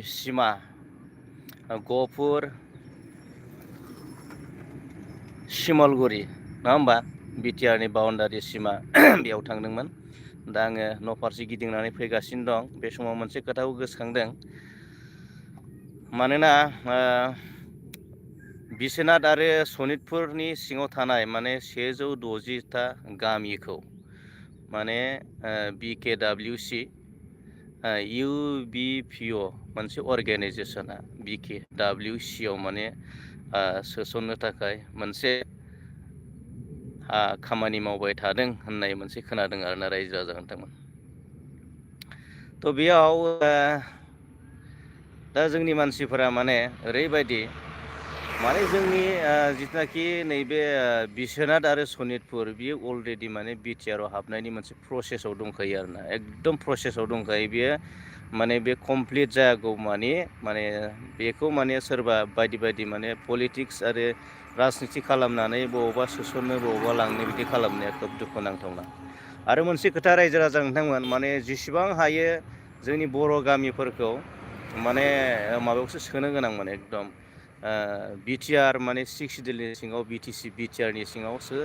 सिमा गहपुर शिमलगुरि नङा होमबा बिटिआरनि बाउन्डारि सिमा बेयाव थांदोंमोन। दा आङो न' फारसे गिदिंनानै फैगासिनो दं। बे समाव मोनसे खोथाखौ गोसोखांदों। मानोना बिश्वनाथ आरो सनितपुरनि सिङाव थानाय माने 160ता गामिखौ माने BKWC UBPO मोनसे अर्गेनाइजेसना BKWC आव माने सोसननो थाखाय मोनसे खामानि मावबाय थादों होननाय मोनसे खोनादों आरोना रायजो राजा नोंथांमोन। थ' बेयाव दा जोंनि मानसिफोरा माने ओरैबायदि माने जोंनि जिथुनाखि नैबे बिश्वनाथ आरो सनितपुर बियो अलरेडि माने बिटिआरआव हाबनायनि मोनसे प्रसेसआव दंखायो आरोना एकदम प्रसेसआव दंखायो बेयो माने बे कमप्लिट जायागौ माने बेखौ माने सोरबा बायदि बायदि माने पलिटिक्स आरो राजनिथि खालामनानै बबावबा सोसननो बबावबा लांनो बिदि खालामनाया खोब दुखुनांथावना। आरो मोनसे खोथा रायजो राजा नोंथांमोन माने जेसेबां हायो जोंनि बर' गामिफोरखौ माने माबायावसो सोनो गोनां माने एकदम बिटिआर माने 6 सिडिउलनि सिङाव बिटिसि बिटिआरनि सिङावसो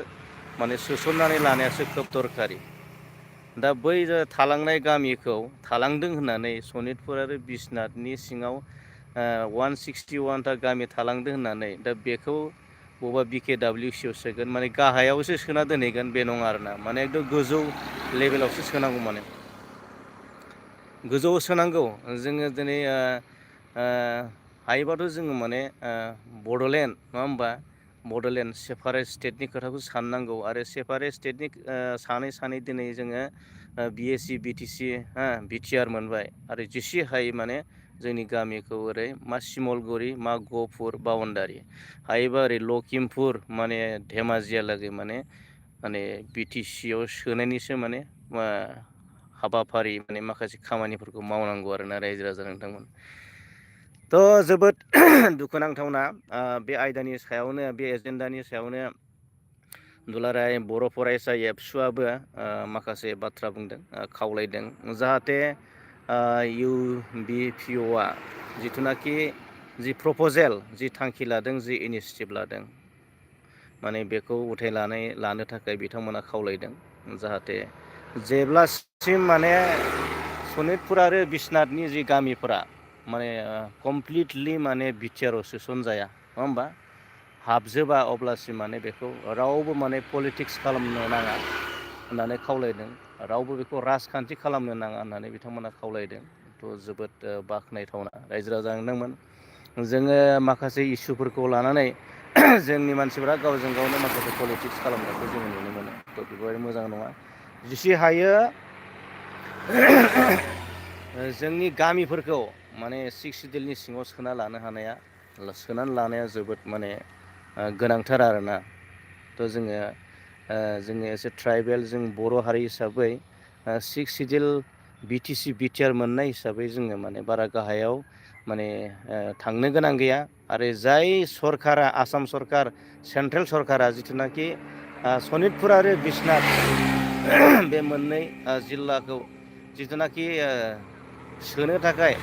माने सोसननानै लानायासो खोब दरखारि। दा बै थालांनाय गामिखौ थालांदों होननानै सनितपुर आरो बिश्वनाथनि सिङाव 161ता गामि थालांदों होननानै दा बेखौ बबेबा BKWC आव सोगोन माने गाहायावसो सोना दोनहैगोन बे नङा आरोना माने एकदम गोजौ लेभेलावसो सोनांगौ माने गोजौआव सोनांगौ। जोङो दिनै हायोबाथ' जोङो माने बड'लेण्ड नङा होमबा बड'लेण्ड सेपारेट स्टेटनि खोथाखौ साननांगौ आरो सेपारेट स्टेटनि सानै दिनै जोङो BSc BTC बिटिआर मोनबाय आरो जेसे हायो माने जोंनि गामिखौ ओरै मा शिमलगुरि मा गहपुर बाउन्डारि हायोबा ओरै लखिमपुर माने धेमाजियालागै माने BTC आव सोनायनिसो माने हाबाफारि माने माखासे खामानिफोरखौ मावनांगौ आरोना रायजो राजा नोंथांमोन। थ' जोबोद दुखुनांथावना बे आयदानि सायावनो बे एजेन्डानि सायावनो दुलाराय बर' फरायसा एबसुआबो माखासे बाथ्रा बुंदों खावलायदों जाहाथे UBPOआ जिथुनाखि जि प्रपजेल जि थांखि लादों जि इनिसियेटिभ लादों माने बेखौ उथायनानै लानो थाखाय बिथांमोना खावलायदों जाहाथे जेब्लासिम माने सनितपुर आरो बिश्वनाथनि जि गामिफोरा माने कमप्लिटलि माने बिटिआरआव सोसनजाया नङा होमबा हाबजोबा अब्लासिम माने बेखौ रावबो माने पलिटिक्स खालामनो नाङा होननानै खावलायदों रावबो बेखौ राजखान्थि खालामनो नाङा होननानै बिथांमोना खावलायदों। थ' जोबोद बाख्नायथावना रायजो राजा नोंथांमोन जोङो माखासे इसुफोरखौ लानानै जोंनि मानसिफोरा गावजों गावनो माखासे पलिटिक्स खालामनायखौ जोङो नुनो मोनो। थ' बेफोरबायदि मोजां नङा जेसे हायो जोंनि गामिफोरखौ माने 6 सिडिउलनि सिङाव सोनानै लानाया जोबोद माने गोनांथार आरोना। थ' जोङो एसे ट्राइबेल जों बर' हारि हिसाबै 6 सिडिउल BTC बिटिआर मोननाय हिसाबै जोङो माने बारा गाहायाव माने थांनो गोनां गैया आरो जाय सरकारा आसाम सरकार सेन्ट्रेल सरकारा जिथुनाखि सनितपुर आरो बिश्वनाथ बे मोननै जिल्लाखौ जिथुनाखि सोनो थाखाय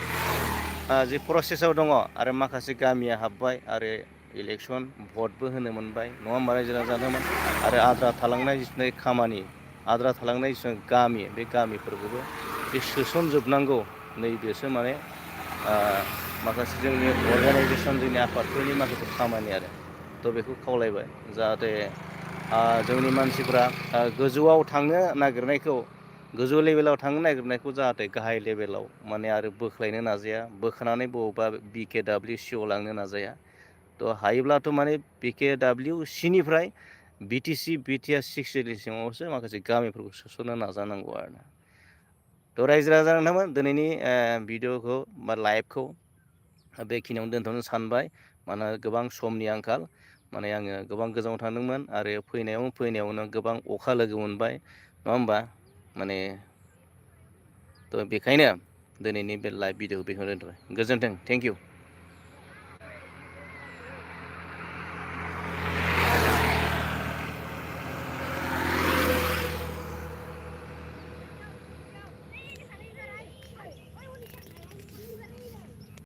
जि प्रसेसआव दङ आरो माखासे गामिया हाबबाय आरो इलेक्सन भटबो होनो मोनबाय नङा होमबा रायजो राजानोमोन आरो आद्रा थालांनाय जिथुनाखि खामानि आद्रा थालांनाय गामि बे गामिफोरखौबो बे सोसनजोबनांगौ नैबेसो माने माखासे जोंनि अर्गानाइजेसन जोंनि आफादफोरनि माखासे खामानि आरो थ' बेखौ खावलायबाय जाहाथे जोंनि मानसिफ्रा गोजौआव थांनो नागिरनायखौ गोजौ लेभेलाव थांनो नागिरनायखौ जाहाथे गाहाय लेभेलाव माने आरो बोख्लायनो नाजाया बोखानानै बबावबा BKWC आव लांनो नाजाया। थ' हायोब्लाथ' माने BKWC निफ्राय BTC बिटिआर 6 सिडिउलनि सिङावसो माखासे गामिफोरखौ सोसननो नाजानांगौ आरोना। थ' रायजो राजा नोंथांमोन दिनैनि भिडिअ'खौ बा लाइभखौ बेखिनियावनो दोनथ'नो सानबाय मानोना गोबां समनि आंखाल माने आङो गोबां गोजानाव थांदोंमोन आरो फैनायावनो गोबां अखा लोगो मोनबाय नङा होमबा माने थ' बेखायनो दिनैनि बे लाइभ भिडिअ बेखौनो दोनथ'बाय गोजोन्थों थेंक इउ।